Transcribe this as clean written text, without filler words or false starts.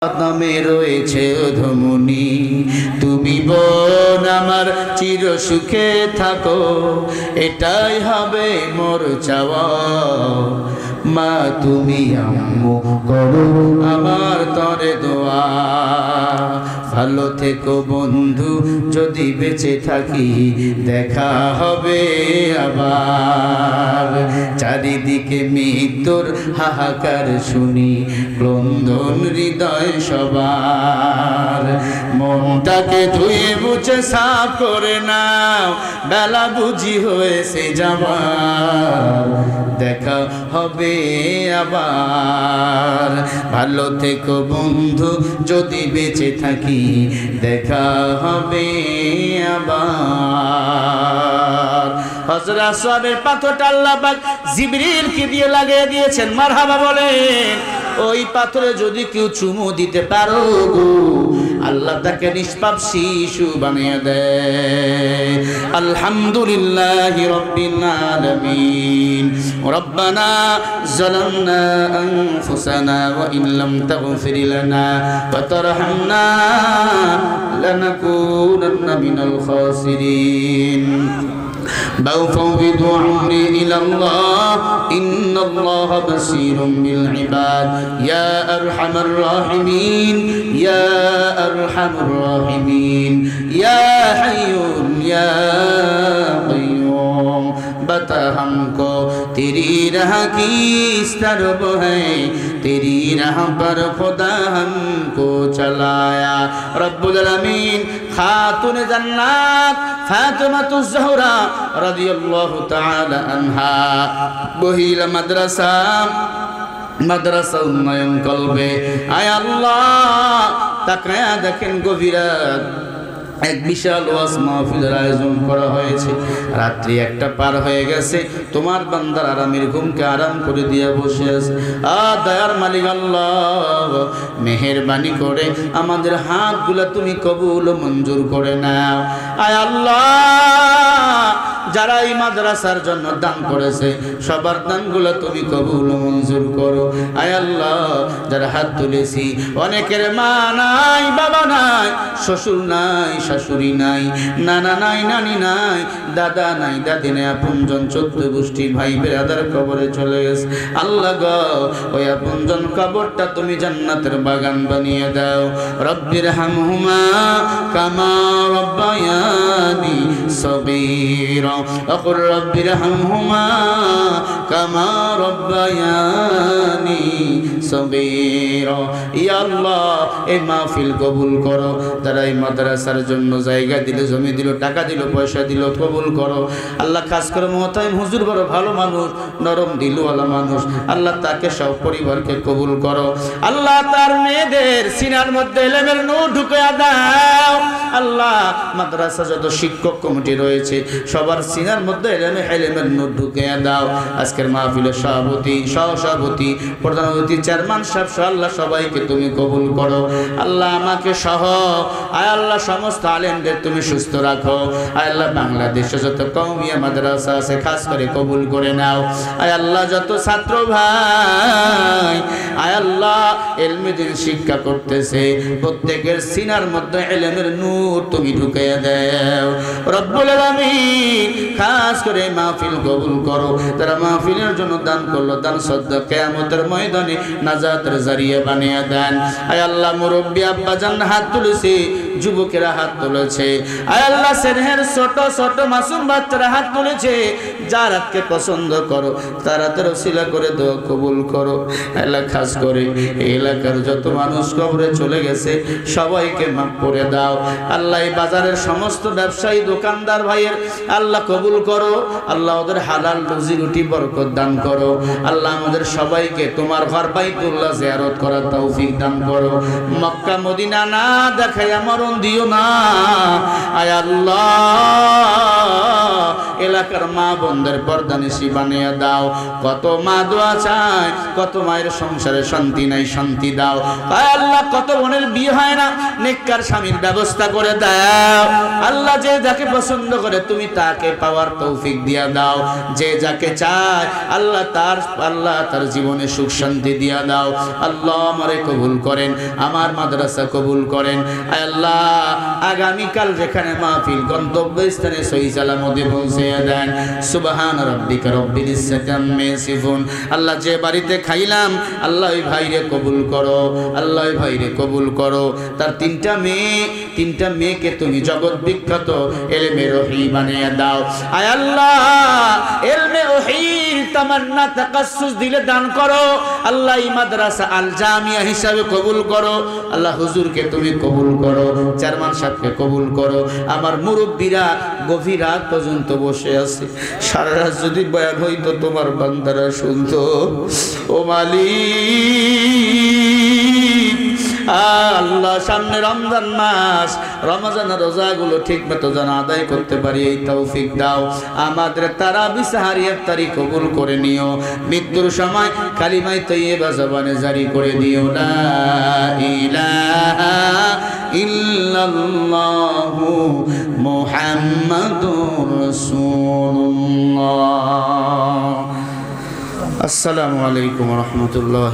নামে রয়েছে ধমনী, তুমি বোন আমার চির সুখে থাকো, এটাই হবে মোর চাওয়া। মা তুমি আম্মু করো আমার তরে দোয়া, ভালো থেকো বন্ধু যদি বেঁচে থাকি, দেখা হবে আবার। চারিদিকে মৃত্যুর হাহাকার শুনি, ক্রন্দন হৃদয় সবার। মনটাকে ধুয়ে মুছে সাফ করে নাও, বেলা বুঝি হয়েছে যাবার, দেখা হবে আবার। ভালো থেকো বন্ধু যদি বেঁচে থাকি, দেখা হবে আবার। হযরত আসওয়াদের পাথরটা আল্লাহ পাক জিবরিলকে দিয়ে লাগিয়ে দিয়েছেন, মারহাবা বলেন। ওই পাথরে যদি কেউ চুমু দিতে পারো গো, আল্লাহ তাকে নিষ্পাপ শিশু বানিয়ে দেয়। আলহামদুলিল্লাহি রাব্বিল আলামিন। রব্বানা যালামনা আনফুসানা ওয়া ইন লাম তাগফির লানা ওয়া তারহামনা লানাকুনান্না মিনাল খাসিরিন। بفوض أمري إلى الله إن الله بصير بالعباد يا أرحم الراحمين يا أرحم الراحمين يا حي يا قيوم बता हमको तेरी राह की इस तरफ है, तेरी राह पर खुदा हमको चलाया। रब्बुल आलमीन खातून जन्नत फातिमातुज ज़हरा রাদিয়াল্লাহু তাআলা আনহা বহিলা মাদ্রাসা উন্নয়ন কলবে। আয় আল্লাহ, তাকায়া দেখেন গভীরাত এক বিশাল ওয়াজ মাহফিলের আয়োজন করা হয়েছে। রাত্রি 1টা পার হয়ে গেছে, তোমার বান্দার আরামের ঘুমকে আরাম করে দিয়ে বসে আছে। দয়ার মালিক আল্লাহ, মেহেরবানি করে আমাদের হাতগুলো তুমি কবুল মঞ্জুর করে নাও। আয় আল্লাহ, যারা এই মাদ্রাসার জন্য দান করেছে সবার দানগুলো তুমি কবুল মঞ্জুর করো। আয় আল্লাহ, যারা হাত তুলেছি, অনেকের মা নাই, বাবা নাই, শ্বশুর নাই, শাশুড়ি নাই, নানা নাই, নানি নাই, দাদা নাই, দাদি নাই, আপনজন 14 গোষ্ঠী ভাই বেরাদার কবরে চলে গেছে। আল্লাহ গো, ওই আপনজন কবরটা তুমি জান্নাতের বাগান বানিয়ে দাও। রব্বির হামহুমা কামা রব্বায়ানি সগীরা وقل رب ارحمهما كما ربياني صغيرا। ইয়া আল্লাহ, এই মাহফিল কবুল করো। যারা এই মাদ্রাসার জন্য জায়গা দিল, জমি দিল, টাকা দিল, পয়সা দিল, কবুল করো আল্লাহ। খাস করে মুহতামিম হুজুর বড় ভালো মানুষ, নরম দিলওয়ালা মানুষ। আল্লাহ তাকে সব পরিবারকে কবুল করো। আল্লাহ তার মেয়েদের সিনার মধ্যে ইলমের নূর ঢুকিয়ে দাও। আল্লাহ মাদ্রাসা যত শিক্ষক কমিটি রয়েছে সবার সিনার মধ্যে ইলমের নূর ঢুকিয়ে দাও। আজকের মাহফিলের সভাপতি, সহসভাপতি, প্রধান অতিথি, চেয়ারম্যান সাহেব সহ আল্লাহ সবাইকে তুমি কবুল করো। আল্লাহ আমাকে সহ আয় আল্লাহ সমস্ত আলেমদের তুমি সুস্থ রাখো। আয় আল্লাহ বাংলাদেশে যত কওমিয়া মাদ্রাসা আছে খাস করে কবুল করে নাও। আয় আল্লাহ যত ছাত্র ভাই আয় আল্লাহ ইলমে দ্বীন শিক্ষা করতেছে, প্রত্যেকের সিনার মধ্যে ইলমের নূর তুমি ঢুকিয়ে দাও। রব্বুল আলামিন খাস করে মাহফিল কবুল করো। তারা মাহফিলের জন্য দান করলো, দান সদকা কিয়ামতের ময়দানে নাজাতের জারিয়া বানিয়ে দেন। আয় আল্লাহ মুরব্বি আব্বা জান হাত তুলেছে, যুবকেরা হাত তুলেছে। আয় আল্লাহ স্নেহের ছোট ছোট মাসুম বাচ্চারা হাত তুলেছে। যার হাতকে পছন্দ করো তার হাতের ওসিলা করে দোয়া কবুল করো। আল্লাহ খাস করে এই এলাকার যত মানুষ কবরে চলে গেছে সবাইকে মাফ করে দাও। আল্লাহ এই বাজারের সমস্ত ব্যবসায়ী দোকানদার ভাইয়ের আল্লাহ কবুল করো। আল্লাহ ওদের হালাল রুজি রুটি বরকত দান করো। আল্লাহ আমাদের সবাইকে তোমার ঘর বাইতুল্লাহ জিয়ারত করার তৌফিক দান করো। মক্কা মদিনা না দেখাইয়া মরণ দিও না। আয় আল্লাহ এলাকার মা বোনদের পর্দানিশি বানিয়ে দাও। কত মা দোয়া চায়, কত মায়ের সংসারে শান্তি নাই, শান্তি দাও। আয় আল্লাহ কত বোনের বিয়ে হয় না, নেককার স্বামীর ব্যবস্থা করে দাও আল্লাহ। যে যাকে পছন্দ করে তুমি তাকে পাওয়ার তৌফিক দিয়া দাও। যে যাকে চায় আল্লাহ তার জীবনে সুখ শান্তি দিয়া দাও। আল্লাহ আমারে কবুল করেন, আমার মাদ্রাসা কবুল করেন। আয় আল্লাহ আগামীকাল যেখানে মাহফিল গন্তব্যস্থানে সহি সালামতে পৌঁছে দেন। সুবহান রাব্বিকা রব্বিল ইজ্জাতি আম্মা ইয়াসিফুন। আল্লাহ যে বাড়িতে খাইলাম আল্লাহ ওই ভাইরে কবুল করো, আল্লাহ ওই ভাইরে কবুল করো। তার তিনটা মেয়েকে তুমি জগৎ বিখ্যাত ইলমে রহি বানিয়ে দাও। আয় আল্লাহ ইলমে রহির তামান্না তাকাসসুস দিলে দান করো। আল্লাহ এই মাদ্রাসা আল জামিয়া হিসাবে কবুল করো। আল্লাহ হুজুরকে তুমি কবুল করো, চেয়ারম্যান সাহেবকে কবুল করো। আমার মুরব্বীরা গভীর রাত পর্যন্ত বসে আছে, সারা রাত যদি বয়ান হইতো তোমার বান্দারা শুনতো। ও মালিক আল্লাহ সামনে রমজান মাস, রমজানের রোজাগুলো ঠিক মতো যেন আদায় করতে পারি এই তৌফিক দাও। আমাদের তারাবি সাহারি ইফতারি কবুল করে নিও। মৃত্যুর সময় কালিমায়ে তয়্যিবা জবানে জারি করে দিও, লা ইলাহা ইল্লাল্লাহু মুহাম্মাদুর রাসূলুল্লাহ। আসসালামু আলাইকুম ওয়া রাহমাতুল্লাহ।